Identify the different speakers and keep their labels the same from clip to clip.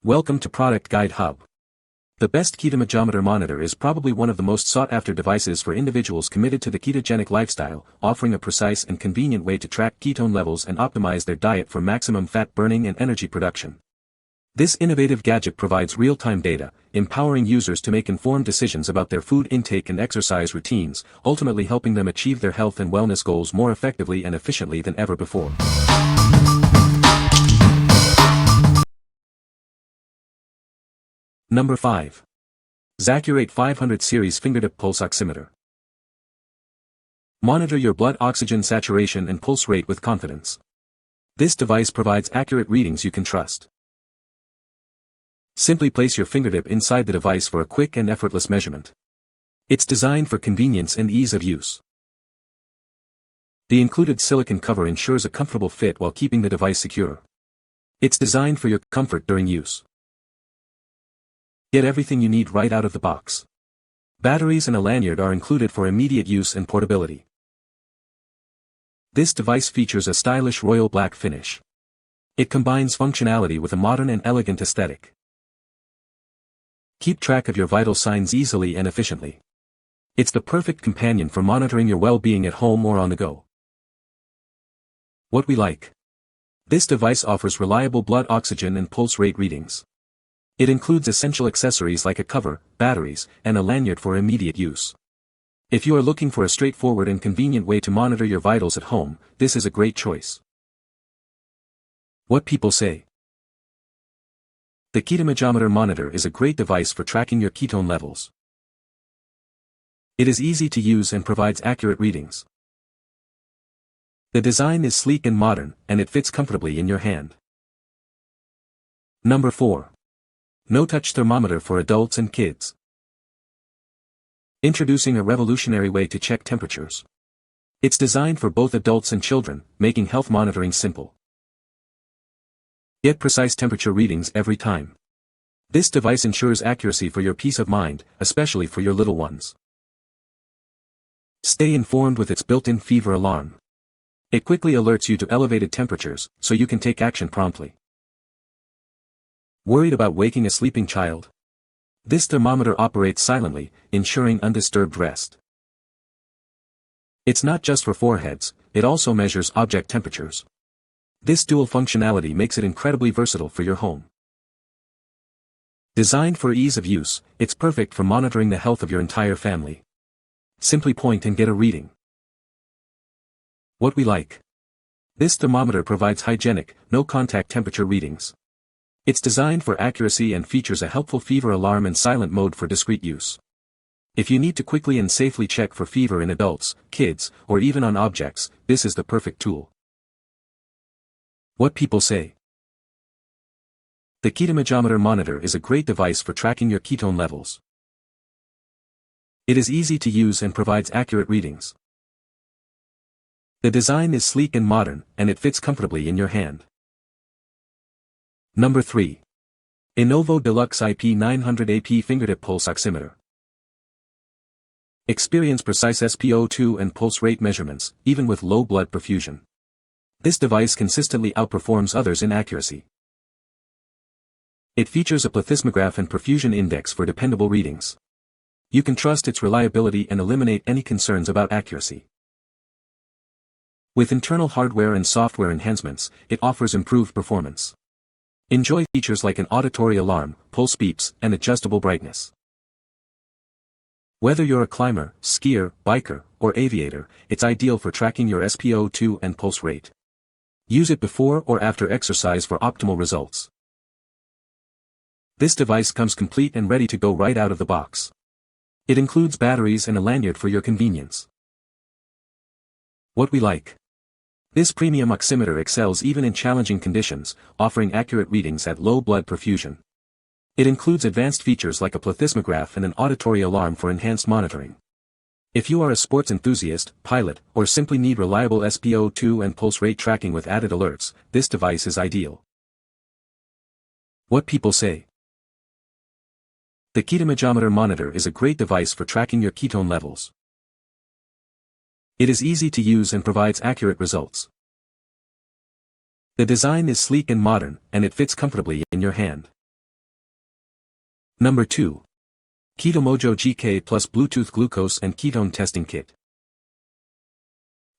Speaker 1: Welcome to Product Guide Hub. The best Ketomojometer monitor is probably one of the most sought-after devices for individuals committed to the ketogenic lifestyle, offering a precise and convenient way to track ketone levels and optimize their diet for maximum fat burning and energy production. This innovative gadget provides real-time data, empowering users to make informed decisions about their food intake and exercise routines, ultimately helping them achieve their health and wellness goals more effectively and efficiently than ever before. Number 5. Zacurate 500 Series Fingertip Pulse Oximeter. Monitor your blood oxygen saturation and pulse rate with confidence. This device provides accurate readings you can trust. Simply place your fingertip inside the device for a quick and effortless measurement. It's designed for convenience and ease of use. The included silicone cover ensures a comfortable fit while keeping the device secure. It's designed for your comfort during use. Get everything you need right out of the box. Batteries and a lanyard are included for immediate use and portability. This device features a stylish royal black finish. It combines functionality with a modern and elegant aesthetic. Keep track of your vital signs easily and efficiently. It's the perfect companion for monitoring your well-being at home or on the go. What we like. This device offers reliable blood oxygen and pulse rate readings. It includes essential accessories like a cover, batteries, and a lanyard for immediate use. If you are looking for a straightforward and convenient way to monitor your vitals at home, this is a great choice. What people say. The Ketomojometer Monitor is a great device for tracking your ketone levels. It is easy to use and provides accurate readings. The design is sleek and modern, and it fits comfortably in your hand. Number 4. No-touch thermometer for adults and kids. Introducing a revolutionary way to check temperatures. It's designed for both adults and children, making health monitoring simple. Get precise temperature readings every time. This device ensures accuracy for your peace of mind, especially for your little ones. Stay informed with its built-in fever alarm. It quickly alerts you to elevated temperatures, so you can take action promptly. Worried about waking a sleeping child? This thermometer operates silently, ensuring undisturbed rest. It's not just for foreheads, it also measures object temperatures. This dual functionality makes it incredibly versatile for your home. Designed for ease of use, it's perfect for monitoring the health of your entire family. Simply point and get a reading. What we like. This thermometer provides hygienic, no-contact temperature readings. It's designed for accuracy and features a helpful fever alarm and silent mode for discreet use. If you need to quickly and safely check for fever in adults, kids, or even on objects, this is the perfect tool. What people say. The Ketomojometer Monitor is a great device for tracking your ketone levels. It is easy to use and provides accurate readings. The design is sleek and modern, and it fits comfortably in your hand. Number 3. Innovo Deluxe IP900AP Fingertip Pulse Oximeter. Experience precise SpO2 and pulse rate measurements, even with low blood perfusion. This device consistently outperforms others in accuracy. It features a plethysmograph and perfusion index for dependable readings. You can trust its reliability and eliminate any concerns about accuracy. With internal hardware and software enhancements, it offers improved performance. Enjoy features like an auditory alarm, pulse beeps, and adjustable brightness. Whether you're a climber, skier, biker, or aviator, it's ideal for tracking your SpO2 and pulse rate. Use it before or after exercise for optimal results. This device comes complete and ready to go right out of the box. It includes batteries and a lanyard for your convenience. What we like. This premium oximeter excels even in challenging conditions, offering accurate readings at low blood perfusion. It includes advanced features like a plethysmograph and an auditory alarm for enhanced monitoring. If you are a sports enthusiast, pilot, or simply need reliable SpO2 and pulse rate tracking with added alerts, this device is ideal. What people say. The Ketomojometer Monitor is a great device for tracking your ketone levels. It is easy to use and provides accurate results. The design is sleek and modern, and it fits comfortably in your hand. Number 2. KETO-MOJO GK plus Bluetooth Glucose and Ketone Testing Kit.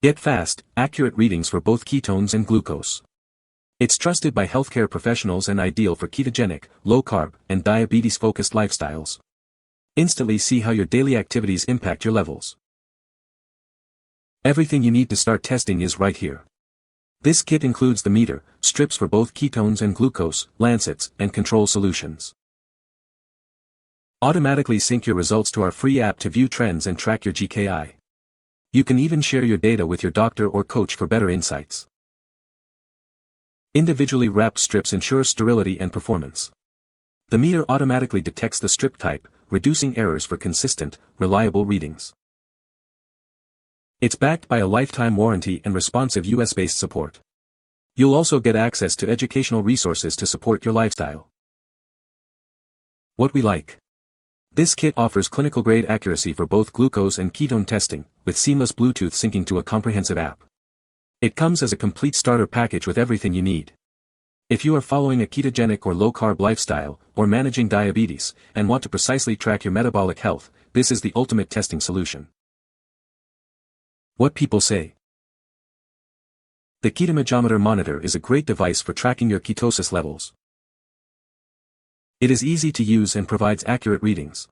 Speaker 1: Get fast, accurate readings for both ketones and glucose. It's trusted by healthcare professionals and ideal for ketogenic, low-carb, and diabetes-focused lifestyles. Instantly see how your daily activities impact your levels. Everything you need to start testing is right here. This kit includes the meter, strips for both ketones and glucose, lancets, and control solutions. Automatically sync your results to our free app to view trends and track your GKI. You can even share your data with your doctor or coach for better insights. Individually wrapped strips ensure sterility and performance. The meter automatically detects the strip type, reducing errors for consistent, reliable readings. It's backed by a lifetime warranty and responsive US-based support. You'll also get access to educational resources to support your lifestyle. What we like. This kit offers clinical-grade accuracy for both glucose and ketone testing, with seamless Bluetooth syncing to a comprehensive app. It comes as a complete starter package with everything you need. If you are following a ketogenic or low-carb lifestyle, or managing diabetes, and want to precisely track your metabolic health, this is the ultimate testing solution. What people say. The Ketomojometer Monitor is a great device for tracking your ketosis levels. It is easy to use and provides accurate readings.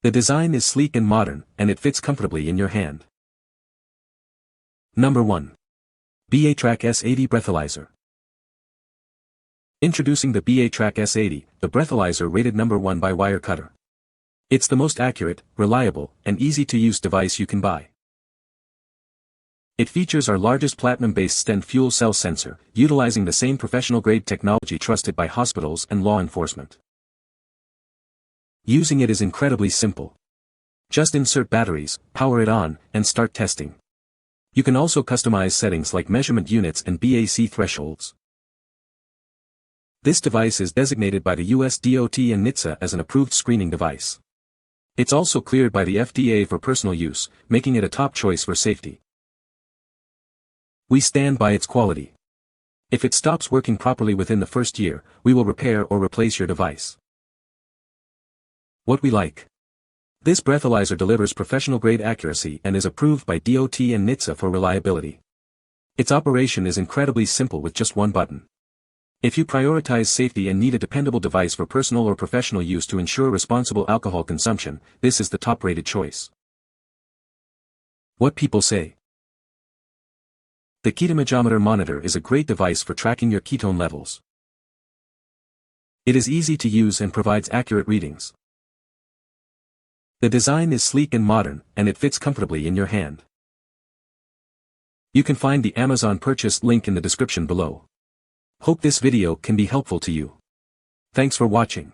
Speaker 1: The design is sleek and modern, and it fits comfortably in your hand. Number 1. BACtrack S80 Breathalyzer. Introducing the BACtrack S80, the breathalyzer rated number 1 by Wirecutter. It's the most accurate, reliable, and easy-to-use device you can buy. It features our largest platinum-based stent fuel cell sensor, utilizing the same professional-grade technology trusted by hospitals and law enforcement. Using it is incredibly simple. Just insert batteries, power it on, and start testing. You can also customize settings like measurement units and BAC thresholds. This device is designated by the US DOT and NHTSA as an approved screening device. It's also cleared by the FDA for personal use, making it a top choice for safety. We stand by its quality. If it stops working properly within the first year, we will repair or replace your device. What we like. This breathalyzer delivers professional-grade accuracy and is approved by DOT and NHTSA for reliability. Its operation is incredibly simple with just one button. If you prioritize safety and need a dependable device for personal or professional use to ensure responsible alcohol consumption, this is the top-rated choice. What people say. The Ketomojometer Monitor is a great device for tracking your ketone levels. It is easy to use and provides accurate readings. The design is sleek and modern, and it fits comfortably in your hand. You can find the Amazon purchase link in the description below. Hope this video can be helpful to you. Thanks for watching.